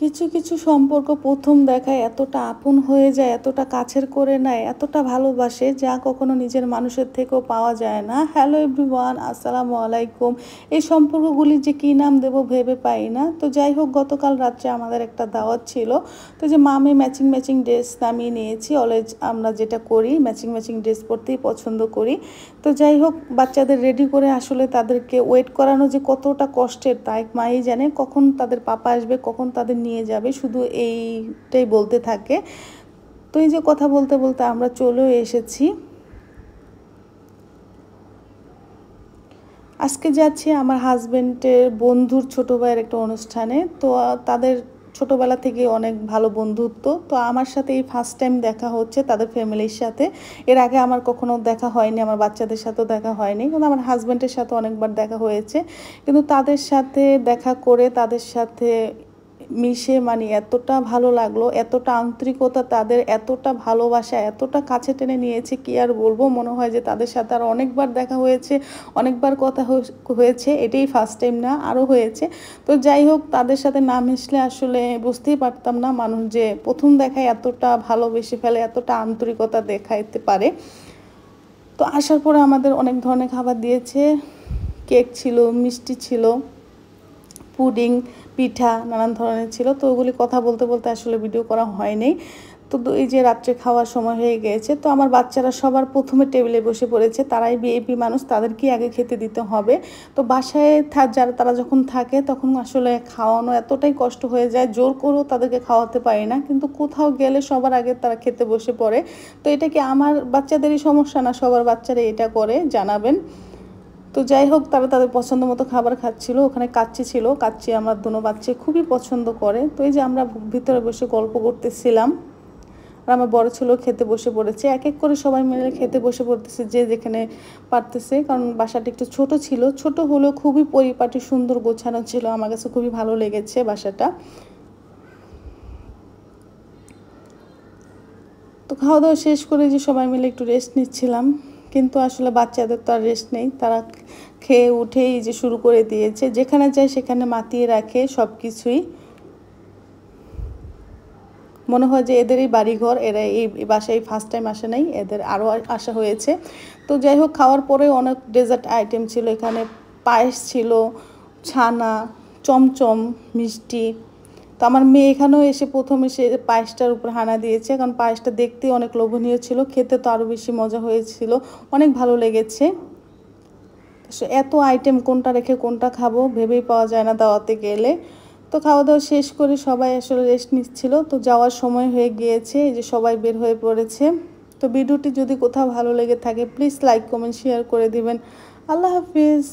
কিছু কিছু সম্পর্ক প্রথম দেখায় এতটা আপন হয়ে যায়, এতটা কাছের করে নেয়, এতটা ভালোবাসে যা কখনো নিজের মানুষের থেকেও পাওয়া যায় না। হ্যালো এভরিওয়ান, আসসালামু আলাইকুম। এই সম্পর্কগুলি যে কী নাম দেবো ভেবে পাই না। তো যাই হোক, গতকাল রাত্রে আমাদের একটা দাওয়াত ছিল। তো যে মামি ম্যাচিং ম্যাচিং ড্রেস নামিয়ে নিয়েছি। অলওয়েজ আমরা যেটা করি ম্যাচিং ম্যাচিং ড্রেস পরতেই পছন্দ করি। তো যাই হোক, বাচ্চাদের রেডি করে আসলে তাদেরকে ওয়েট করানো যে কতটা কষ্টের তাই মাই জানে। কখন তাদের পাপা আসবে, কখন তাদের নিয়ে যাবে, শুধু এইটাই বলতে থাকে। তো এই যে কথা বলতে বলতে আমরা চলেও এসেছি। আজকে যাচ্ছি আমার হাজব্যান্ডের বন্ধুর ছোটো ভাইয়ের একটা অনুষ্ঠানে। তো তাদের ছোটোবেলা থেকে অনেক ভালো বন্ধুত্ব। তো আমার সাথে এই ফার্স্ট টাইম দেখা হচ্ছে তাদের ফ্যামিলির সাথে। এর আগে আমার কখনো দেখা হয়নি, আমার বাচ্চাদের সাথেও দেখা হয়নি, কিন্তু আমার হাজব্যান্ডের সাথে অনেকবার দেখা হয়েছে। কিন্তু তাদের সাথে দেখা করে তাদের সাথে মিশে মানে এতটা ভালো লাগলো, এতটা আন্তরিকতা, তাদের এতটা ভালোবাসা, এতটা কাছে টেনে নিয়েছে কি আর বলবো। মনে হয় যে তাদের সাথে আর অনেকবার দেখা হয়েছে, অনেকবার কথা হয়েছে, এটাই ফার্স্ট টাইম না, আরও হয়েছে। তো যাই হোক, তাদের সাথে না মিশলে আসলে বুঝতেই পারতাম না মানুষ যে প্রথম দেখায় এতটা ভালোবেসে ফেলে, এতটা আন্তরিকতা দেখাইতে পারে। তো আসার পরে আমাদের অনেক ধরনের খাবার দিয়েছে। কেক ছিল, মিষ্টি ছিল, পুডিং, পিঠা নানান ধরনের ছিল। তো ওগুলি কথা বলতে বলতে আসলে ভিডিও করা হয়নি। তো এই যে রাত্রে খাওয়ার সময় হয়ে গিয়েছে। তো আমার বাচ্চারা সবার প্রথমে টেবিলে বসে পড়েছে। তারাই ভিআইপি মানুষ, তাদেরকেই আগে খেতে দিতে হবে। তো বাসায় যারা তারা যখন থাকে তখন আসলে খাওয়ানো এতটাই কষ্ট হয়ে যায়, জোর করেও তাদেরকে খাওয়াতে পারি না, কিন্তু কোথাও গেলে সবার আগে তারা খেতে বসে পড়ে। তো এটা কি আমার বাচ্চাদেরই সমস্যা না সবার বাচ্চারা এটা করে, জানাবেন। তো যাই হোক, তারা তাদের পছন্দ মতো খাবার খাচ্ছিল। ওখানে কাচ্চি ছিল, কাচ্চি আমার দুনো বাচ্চা খুবই পছন্দ করে। তো এই যে আমরা ভিতরে বসে গল্প করতেছিলাম, আর আমার বড় ছেলেও খেতে বসে পড়েছে। এক এক করে সবাই মিলে খেতে বসে পড়তেছে, যে যেখানে পারতেছে। কারণ বাসাটা একটু ছোট ছিল, ছোট হলেও খুবই পরিপাটি, সুন্দর গোছানো ছিল। আমার কাছে খুবই ভালো লেগেছে বাসাটা। তো খাওয়া দাওয়া শেষ করে যে সবাই মিলে একটু রেস্ট নিচ্ছিলাম, কিন্তু আসলে বাচ্চাদের তো আর রেস্ট নেই। তারা খেয়ে উঠেই যে শুরু করে দিয়েছে, যেখানে যায় সেখানে মাতিয়ে রাখে সব কিছুই। মনে হয় যে এদেরই বাড়িঘর, এরা এই বাসায় ফার্স্ট টাইম আসে নাই, এদের আরও আসা হয়েছে। তো যাই হোক, খাওয়ার পরে অনেক ডেজার্ট আইটেম ছিল। এখানে পায়েস ছিল, ছানা, চমচম, মিষ্টি। তো আমার মেয়ে এখানেও এসে প্রথম এসে পায়েসটার উপর হানা দিয়েছে, কারণ পায়েসটা দেখতে অনেক লোভনীয় ছিল, খেতে তো আরও বেশি মজা হয়েছিল, অনেক ভালো লেগেছে। এত আইটেম কোনটা রেখে কোনটা খাবো ভেবেই পাওয়া যায় না দাওয়াতে গেলে। তো খাওয়া দাওয়া শেষ করে সবাই আসলে রেস্ট নিচ্ছিল। তো যাওয়ার সময় হয়ে গিয়েছে, এই যে সবাই বের হয়ে পড়েছে। তো ভিডিওটি যদি কোথাও ভালো লেগে থাকে প্লিজ লাইক, কমেন্ট, শেয়ার করে দিবেন। আল্লাহ হাফিজ।